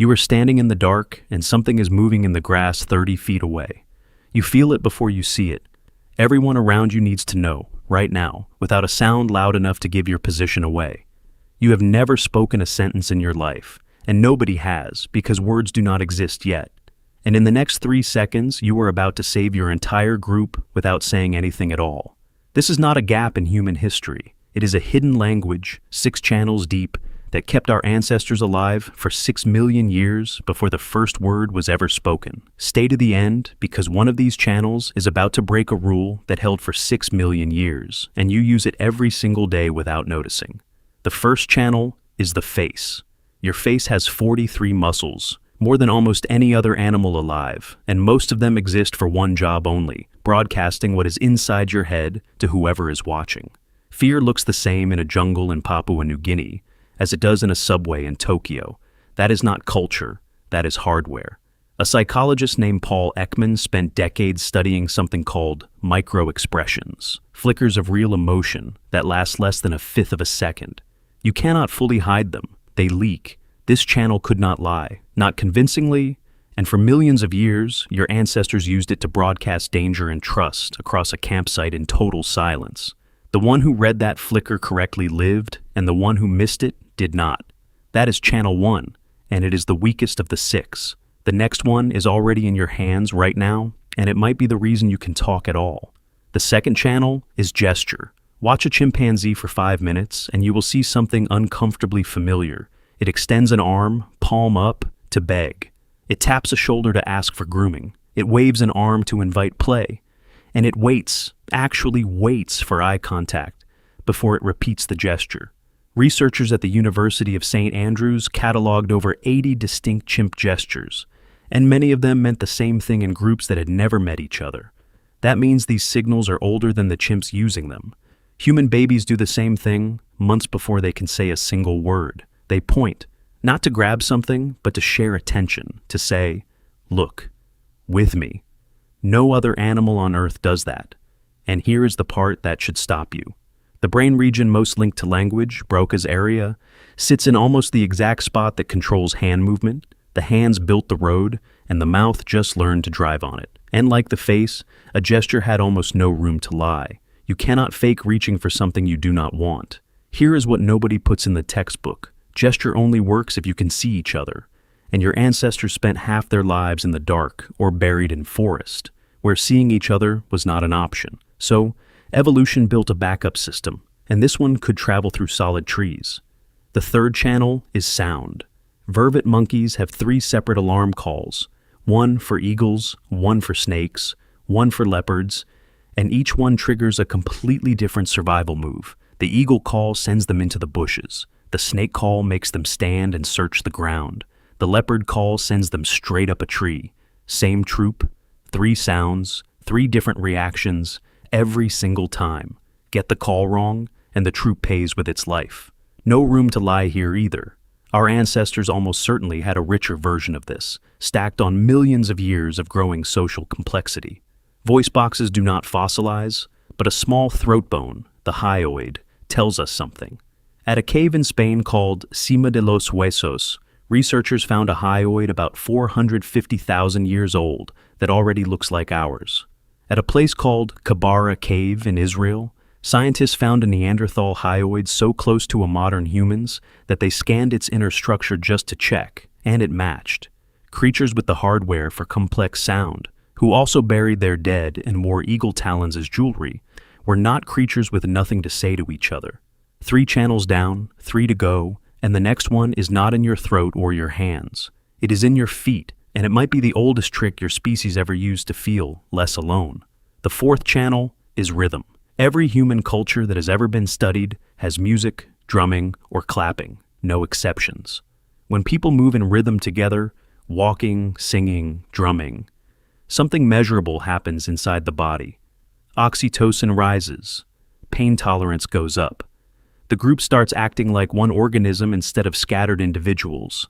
You are standing in the dark and something is moving in the grass 30 feet away. You feel it before you see it. Everyone around you needs to know, right now, without a sound loud enough to give your position away. You have never spoken a sentence in your life, and nobody has, because words do not exist yet. And in the next 3 seconds, you are about to save your entire group without saying anything at all. This is not a gap in human history. It is a hidden language, 6 channels deep, that kept our ancestors alive for 6 million years before the first word was ever spoken. Stay to the end, because one of these channels is about to break a rule that held for 6 million years, and you use it every single day without noticing. The first channel is the face. Your face has 43 muscles, more than almost any other animal alive, and most of them exist for one job only, broadcasting what is inside your head to whoever is watching. Fear looks the same in a jungle in Papua New Guinea as it does in a subway in Tokyo. That is not culture, that is hardware. A psychologist named Paul Ekman spent decades studying something called micro-expressions, flickers of real emotion that last less than 1/5 of a second. You cannot fully hide them, they leak. This channel could not lie, not convincingly, and for millions of years, your ancestors used it to broadcast danger and trust across a campsite in total silence. The one who read that flicker correctly lived, and the one who missed it did not. That is channel 1, and it is the weakest of the 6. The next one is already in your hands right now, and it might be the reason you can talk at all. The second channel is gesture. Watch a chimpanzee for 5 minutes, and you will see something uncomfortably familiar. It extends an arm, palm up, to beg. It taps a shoulder to ask for grooming. It waves an arm to invite play. And it waits, actually waits for eye contact before it repeats the gesture. Researchers at the University of St. Andrews cataloged over 80 distinct chimp gestures, and many of them meant the same thing in groups that had never met each other. That means these signals are older than the chimps using them. Human babies do the same thing months before they can say a single word. They point, not to grab something, but to share attention, to say, "Look, with me." No other animal on Earth does that. And here is the part that should stop you. The brain region most linked to language, Broca's area, sits in almost the exact spot that controls hand movement. The hands built the road, and the mouth just learned to drive on it. And like the face, a gesture had almost no room to lie. You cannot fake reaching for something you do not want. Here is what nobody puts in the textbook. Gesture only works if you can see each other. And your ancestors spent half their lives in the dark or buried in forest, where seeing each other was not an option. So, evolution built a backup system, and this one could travel through solid trees. The third channel is sound. Vervet monkeys have 3 separate alarm calls, one for eagles, one for snakes, one for leopards, and each one triggers a completely different survival move. The eagle call sends them into the bushes. The snake call makes them stand and search the ground. The leopard call sends them straight up a tree. Same troop, 3 sounds, 3 different reactions, every single time. Get the call wrong, and the troop pays with its life. No room to lie here either. Our ancestors almost certainly had a richer version of this, stacked on millions of years of growing social complexity. Voice boxes do not fossilize, but a small throat bone, the hyoid, tells us something. At a cave in Spain called Cima de los Huesos, researchers found a hyoid about 450,000 years old that already looks like ours. At a place called Kabara Cave in Israel, scientists found a Neanderthal hyoid so close to a modern human's that they scanned its inner structure just to check, and it matched. Creatures with the hardware for complex sound, who also buried their dead and wore eagle talons as jewelry, were not creatures with nothing to say to each other. 3 channels down, 3 to go, and the next one is not in your throat or your hands. It is in your feet, and it might be the oldest trick your species ever used to feel less alone. The 4th channel is rhythm. Every human culture that has ever been studied has music, drumming, or clapping, no exceptions. When people move in rhythm together, walking, singing, drumming, something measurable happens inside the body. Oxytocin rises. Pain tolerance goes up. The group starts acting like one organism instead of scattered individuals.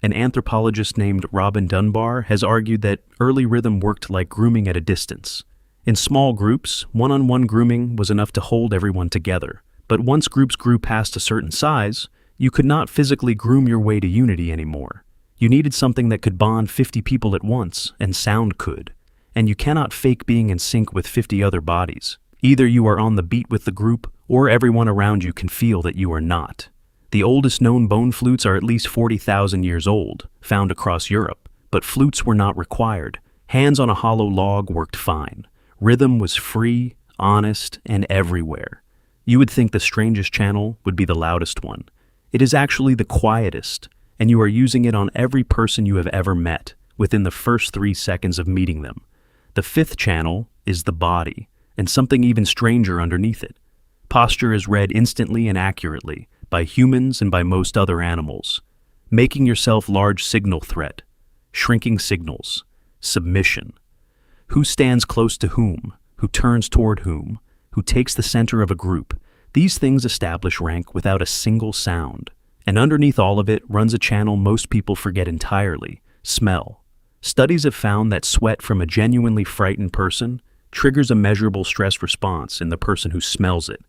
An anthropologist named Robin Dunbar has argued that early rhythm worked like grooming at a distance. In small groups, one-on-one grooming was enough to hold everyone together. But once groups grew past a certain size, you could not physically groom your way to unity anymore. You needed something that could bond 50 people at once, and sound could. And you cannot fake being in sync with 50 other bodies. Either you are on the beat with the group, or everyone around you can feel that you are not. The oldest known bone flutes are at least 40,000 years old, found across Europe, but flutes were not required. Hands on a hollow log worked fine. Rhythm was free, honest, and everywhere. You would think the strangest channel would be the loudest one. It is actually the quietest, and you are using it on every person you have ever met, within the first 3 seconds of meeting them. The fifth channel is the body, and something even stranger underneath it. Posture is read instantly and accurately, by humans and by most other animals. Making yourself large signal threat, shrinking signals, submission. Who stands close to whom, who turns toward whom, who takes the center of a group. These things establish rank without a single sound. And underneath all of it runs a channel most people forget entirely, smell. Studies have found that sweat from a genuinely frightened person triggers a measurable stress response in the person who smells it,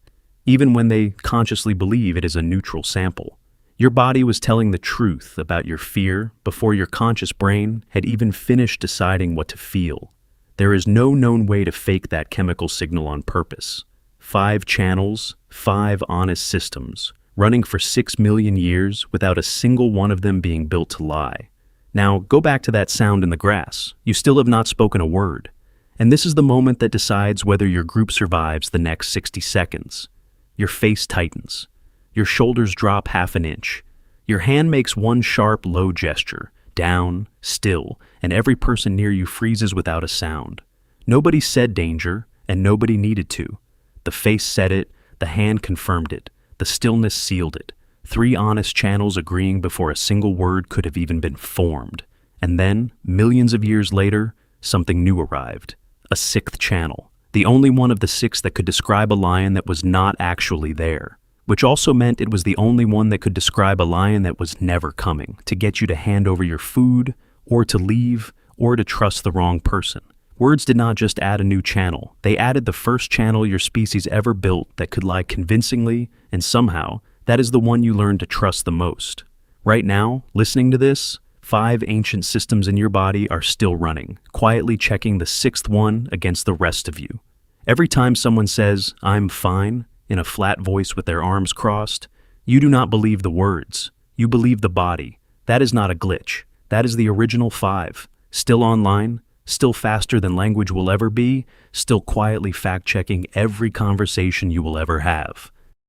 even when they consciously believe it is a neutral sample. Your body was telling the truth about your fear before your conscious brain had even finished deciding what to feel. There is no known way to fake that chemical signal on purpose. 5 channels, 5 honest systems, running for 6 million years without a single one of them being built to lie. Now, go back to that sound in the grass. You still have not spoken a word. And this is the moment that decides whether your group survives the next 60 seconds. Your face tightens. Your shoulders drop half an inch. Your hand makes one sharp, low gesture, down, still, and every person near you freezes without a sound. Nobody said danger, and nobody needed to. The face said it, the hand confirmed it, the stillness sealed it. 3 honest channels agreeing before a single word could have even been formed. And then, millions of years later, something new arrived. A 6th channel. The only one of the 6 that could describe a lion that was not actually there. Which also meant it was the only one that could describe a lion that was never coming, to get you to hand over your food, or to leave, or to trust the wrong person. Words did not just add a new channel, they added the first channel your species ever built that could lie convincingly, and somehow, that is the one you learned to trust the most. Right now, listening to this, 5 ancient systems in your body are still running, quietly checking the 6th one against the rest of you. Every time someone says, "I'm fine," in a flat voice with their arms crossed, you do not believe the words. You believe the body. That is not a glitch. That is the original 5. Still online, still faster than language will ever be, still quietly fact-checking every conversation you will ever have.